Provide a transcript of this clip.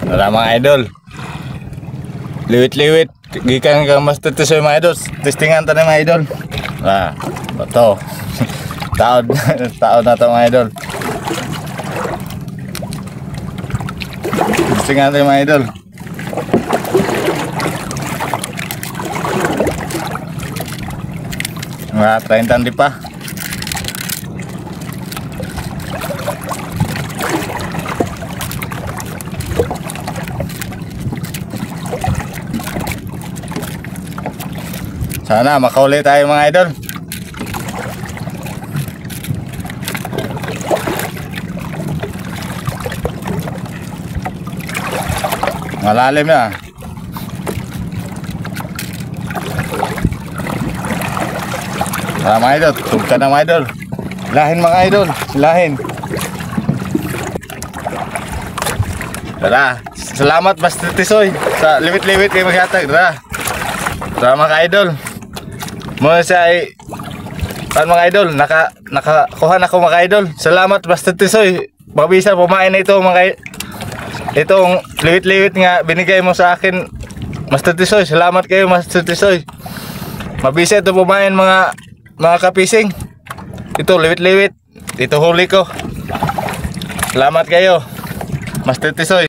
Wala mga idol. Liwit-liwit. Gikan ka Master Tisoy mga idol. Testingan tayo mga idol. Ito. Taod na ito mga idol. Testingan tayo mga idol. Mga 30 di pa. Sana makauli tayo mga idol. Malalim na. Mga idol, tugka na mga idol. Silahin mga idol, silahin. Tara, salamat Master Tisoy sa liwit-liwit kayo maghatag. Tara mga idol. Muna siya ay mga idol, nakakuha na ako mga idol. Salamat Master Tisoy. Mabisa pumain na ito itong liwit-liwit nga binigay mo sa akin Master Tisoy. Salamat kayo Master Tisoy. Mabisa ito pumain mga kapising. Ito liwit-liwit. Ito huli ko. Salamat kayo Master Tisoy.